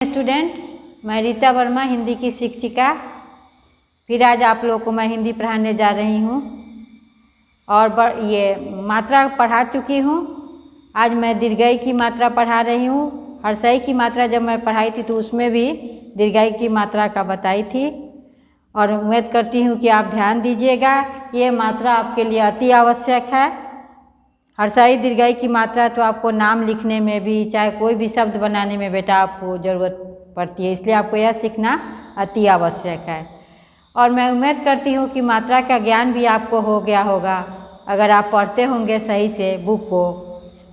Student, मैं रीता वर्मा हिंदी की शिक्षिका। फिर आज आप लोगों को मैं हिंदी पढ़ाने जा रही हूँ और ये मात्रा पढ़ा चुकी हूँ। आज मैं दीर्घई की मात्रा पढ़ा रही हूँ। हर्षई की मात्रा जब मैं पढ़ाई थी तो उसमें भी दीर्घई की मात्रा का बताई थी और उम्मीद करती हूँ कि आप ध्यान दीजिएगा। ये मात्रा आपके लिए अति आवश्यक है। हर्षई दीर्घई की मात्रा तो आपको नाम लिखने में भी, चाहे कोई भी शब्द बनाने में बेटा आपको ज़रूरत पड़ती है, इसलिए आपको यह सीखना अति आवश्यक है। और मैं उम्मीद करती हूँ कि मात्रा का ज्ञान भी आपको हो गया होगा अगर आप पढ़ते होंगे सही से बुक को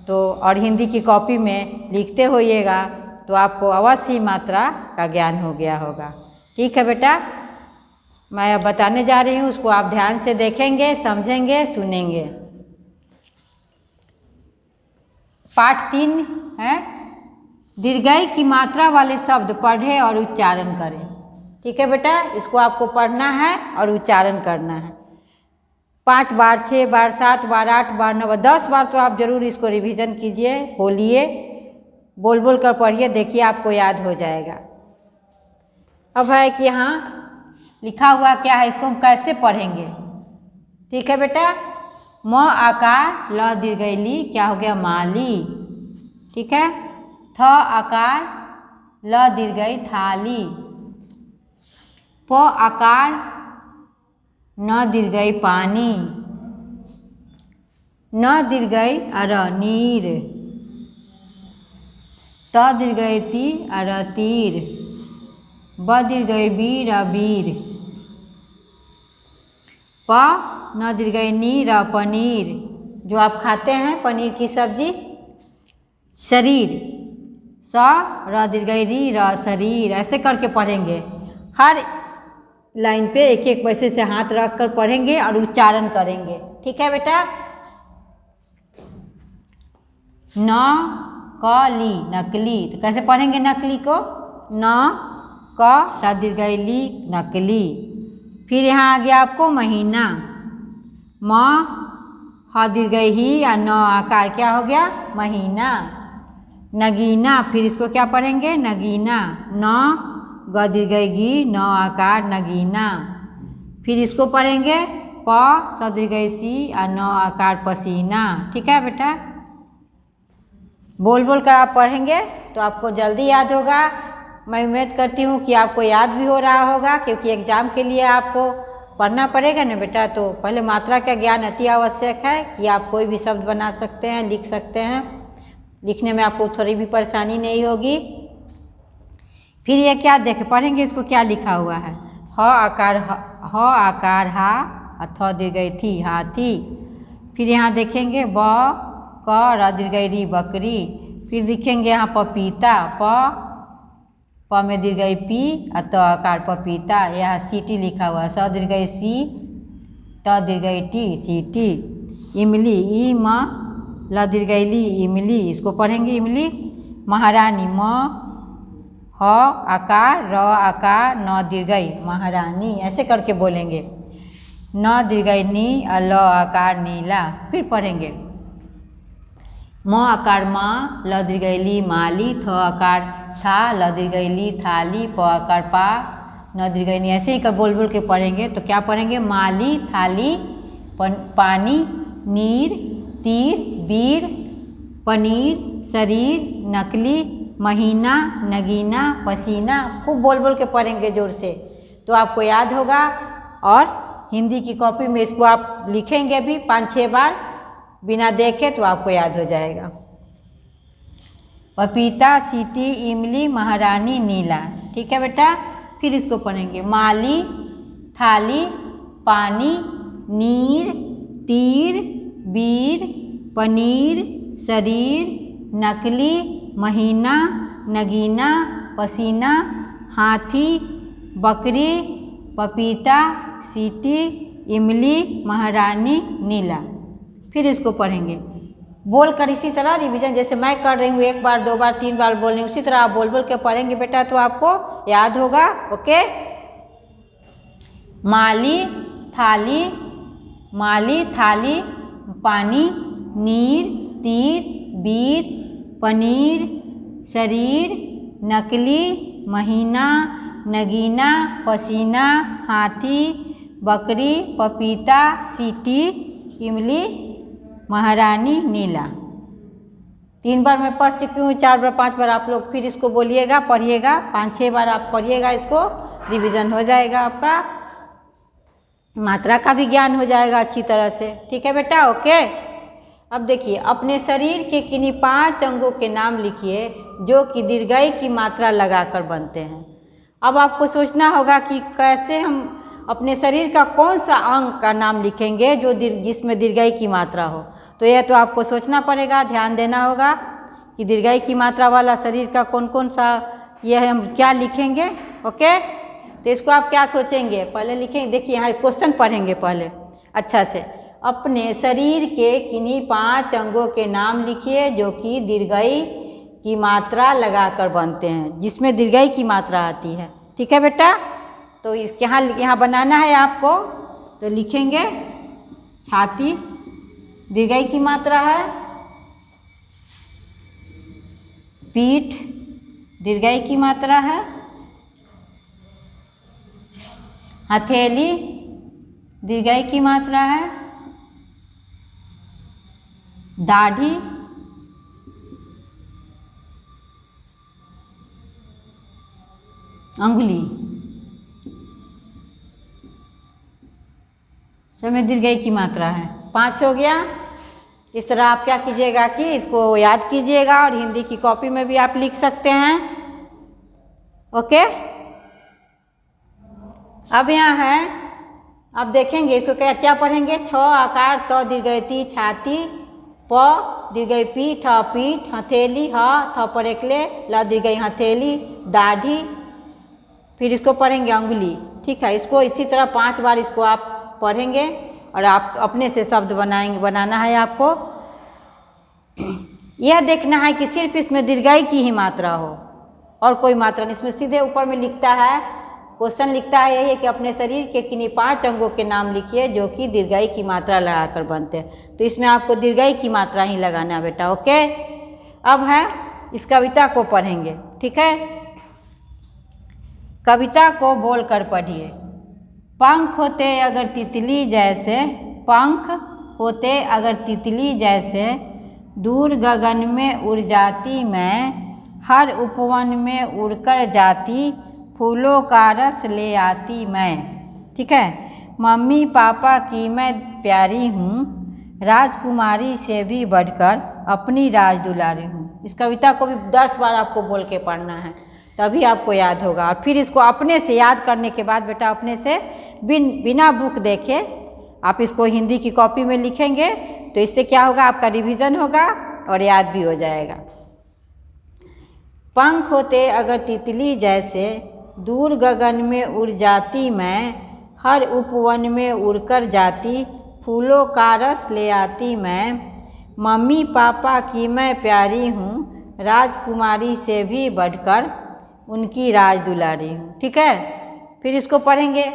तो, और हिंदी की कॉपी में लिखते होइएगा तो आपको अवश्य ही मात्रा का ज्ञान हो गया होगा। ठीक है बेटा, मैं अब बताने जा रही हूँ, उसको आप ध्यान से देखेंगे, समझेंगे, सुनेंगे। पाठ 3 है, दीर्घई की मात्रा वाले शब्द पढ़ें और उच्चारण करें। ठीक है बेटा, इसको आपको पढ़ना है और उच्चारण करना है 5 बार, 6 बार, 7 बार, 8 बार, 9 बार, 10 बार तो आप जरूर इसको रिवीजन कीजिए, बोलिए, बोल बोल कर पढ़िए, देखिए आपको याद हो जाएगा। अब है कि यहाँ लिखा हुआ क्या है, इसको हम कैसे पढ़ेंगे। ठीक है बेटा, म आकार ल दीर्घई ली क्या हो गया, माली। ठीक है, थ आकार ल दीर्घई थाली। प आकार न दीर्घई पानी। न दीर्घई अर नीर। त दीर्घई ती अर तीर। ब दीर्घई बीर अबीर। प न दीर्घई नीर पनीर, जो आप खाते हैं पनीर की सब्जी। शरीर, स र दीर्घई री र शरीर, ऐसे करके पढ़ेंगे। हर लाइन पे एक एक पैसे से हाथ रख कर पढ़ेंगे और उच्चारण करेंगे। ठीक है बेटा, न क ली नकली, तो कैसे पढ़ेंगे नकली को, न क दीर्घई ली नकली। फिर यहाँ आ गया आपको महीना, म ह दीर्घई ही या न आकार क्या हो गया, महीना। नगीना, फिर इसको क्या पढ़ेंगे, नगीना, न ग दीर्घई गी न आकार नगीना। फिर इसको पढ़ेंगे प स दीर्घई सी और न आकार पसीना। ठीक है बेटा, बोल बोल कर आप पढ़ेंगे तो आपको जल्दी याद होगा। मैं उम्मीद करती हूँ कि आपको याद भी हो रहा होगा, क्योंकि एग्ज़ाम के लिए आपको पढ़ना पड़ेगा ना बेटा। तो पहले मात्रा का ज्ञान अति आवश्यक है कि आप कोई भी शब्द बना सकते हैं, लिख सकते हैं, लिखने में आपको थोड़ी भी परेशानी नहीं होगी। फिर ये क्या देख पढ़ेंगे, इसको क्या लिखा हुआ है, ह आकार हा, थ दीर्घई थी हाथी। फिर यहाँ देखेंगे ब क र दीर्घई री बकरी। फिर लिखेंगे यहाँ पपीता, प में दीर्घई पी और त आकार पपीता। यहाँ सीटी लिखा हुआ है, स दीर्घई सी ट दीर्घई टी सीटी। इमली, ई म ल दीर्घई ली इमली, इसको पढ़ेंगे इमली। महारानी, म ह आकार र आकार न दीर्घई महारानी, ऐसे करके बोलेंगे। न दीर्घई नी और ल आकार नीला। फिर पढ़ेंगे म आकार माँ ल दीर्घई ली माली, थ आकार था ल दीर्घई ली थाली, प आकार पा न दीर्घई नी। ऐसे ही कर बोल बोल के पढ़ेंगे तो क्या पढ़ेंगे, माली, थाली, पानी, नीर, तीर, बीर, पनीर, शरीर, नकली, महीना, नगीना, पसीना। खूब बोल बोल के पढ़ेंगे जोर से, तो आपको याद होगा। और हिंदी की कॉपी में इसको आप लिखेंगे भी 5-6 बार बिना देखे तो आपको याद हो जाएगा। पपीता, सीटी, इमली, महारानी, नीला। ठीक है बेटा, फिर इसको पढ़ेंगे माली, थाली, पानी, नीर, तीर, बीर, पनीर, शरीर, नकली, महीना, नगीना, पसीना, हाथी, बकरी, पपीता, सीटी, इमली, महारानी, नीला। फिर इसको पढ़ेंगे बोल कर, इसी तरह रिवीजन जैसे मैं कर रही हूँ, 1 बार 2 बार 3 बार बोल रही हूँ, उसी तरह आप बोल बोल के पढ़ेंगे बेटा तो आपको याद होगा। ओके, माली, थाली, पानी, नीर, तीर, बीर, पनीर, शरीर, नकली, महीना, नगीना, पसीना, हाथी, बकरी, पपीता, सीटी, इमली, महारानी, नीला। 3 बार मैं पढ़ चुकी हूँ, 4 बार 5 बार आप लोग फिर इसको बोलिएगा, पढ़िएगा, 5-6 बार आप पढ़िएगा, इसको रिवीजन हो जाएगा, आपका मात्रा का भी ज्ञान हो जाएगा अच्छी तरह से। ठीक है बेटा, ओके। अब देखिए, अपने शरीर के किन्हीं 5 अंगों के नाम लिखिए जो कि दीर्घई की मात्रा लगाकर बनते हैं। अब आपको सोचना होगा कि कैसे हम अपने शरीर का कौन सा अंग का नाम लिखेंगे जो जिसमें दीर्घई की मात्रा हो। तो यह तो आपको सोचना पड़ेगा, ध्यान देना होगा कि दीर्घई की मात्रा वाला शरीर का कौन कौन सा यह हम क्या लिखेंगे। ओके, तो इसको आप क्या सोचेंगे, पहले लिखेंगे। देखिए यहाँ क्वेश्चन पढ़ेंगे पहले अच्छा से। अपने शरीर के किन्हीं 5 अंगों के नाम लिखिए जो कि दीर्घई की मात्रा लगाकर बनते हैं, जिसमें दीर्घई की मात्रा आती है। ठीक है बेटा, तो इसके यहाँ बनाना है आपको, तो लिखेंगे छाती, दीर्घई की मात्रा है। पीठ, दीर्घई की मात्रा है। हथेली, दीर्घई की मात्रा है। दाढ़ी, अंगुली, सब में दीर्घई की मात्रा है। 5 हो गया। इस तरह आप क्या कीजिएगा कि इसको याद कीजिएगा और हिंदी की कॉपी में भी आप लिख सकते हैं। ओके, अब यहाँ है, अब देखेंगे इसको क्या क्या पढ़ेंगे। छ आकार, त दीर्घई ती, छाती, प दीर्घई पी, ठ पीठ, हथेली, ह थ पर एकले, ल दीर्घई हथेली, दाढ़ी, फिर इसको पढ़ेंगे अंगुली। ठीक है, इसको इसी तरह 5 बार इसको आप पढ़ेंगे और आप अपने से शब्द बनाना है आपको। यह देखना है कि सिर्फ इसमें दीर्घई की ही मात्रा हो और कोई मात्रा नहीं। इसमें सीधे ऊपर में लिखता है, क्वेश्चन लिखता है यही है कि अपने शरीर के किन्हीं 5 अंगों के नाम लिखिए जो कि दीर्घई की मात्रा लगाकर बनते हैं। तो इसमें आपको दीर्घई की मात्रा ही लगाना है बेटा। ओके, अब है इस कविता को पढ़ेंगे। ठीक है, कविता को बोलकर पढ़िए। पंख होते अगर तितली जैसे, पंख होते अगर तितली जैसे, दूर गगन में उड़ जाती मैं, हर उपवन में उड़कर जाती, फूलों का रस ले आती मैं। ठीक है, मम्मी पापा की मैं प्यारी हूँ, राजकुमारी से भी बढ़कर अपनी राज दुलारी हूँ। इस कविता को भी 10 बार आपको बोल के पढ़ना है, तभी आपको याद होगा। और फिर इसको अपने से याद करने के बाद बेटा अपने से बिना बुक देखे आप इसको हिंदी की कॉपी में लिखेंगे, तो इससे क्या होगा, आपका रिवीजन होगा और याद भी हो जाएगा। पंख होते अगर तितली जैसे, दूर गगन में उड़ जाती मैं, हर उपवन में उड़कर जाती, फूलों का रस ले आती मैं, मम्मी पापा की मैं प्यारी हूँ, राजकुमारी से भी बढ़कर उनकी राज दुलारी हूँ। ठीक है, फिर इसको पढ़ेंगे।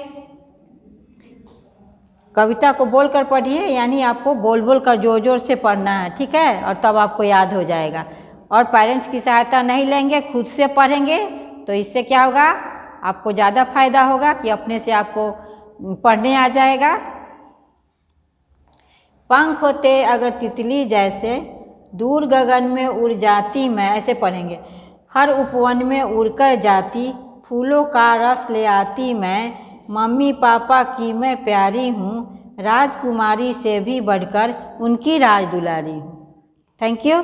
कविता को बोलकर पढ़िए, यानी आपको बोल बोल कर जोर जोर से पढ़ना है। ठीक है, और तब आपको याद हो जाएगा। और पेरेंट्स की सहायता नहीं लेंगे, खुद से पढ़ेंगे, तो इससे क्या होगा, आपको ज़्यादा फायदा होगा कि अपने से आपको पढ़ने आ जाएगा। पंख होते अगर तितली जैसे, दूर गगन में उड़ जाती मैं, ऐसे पढ़ेंगे। हर उपवन में उड़कर जाती, फूलों का रस ले आती मैं, मम्मी पापा की मैं प्यारी हूँ, राजकुमारी से भी बढ़कर उनकी राज दुलारी हूँ। Thank you.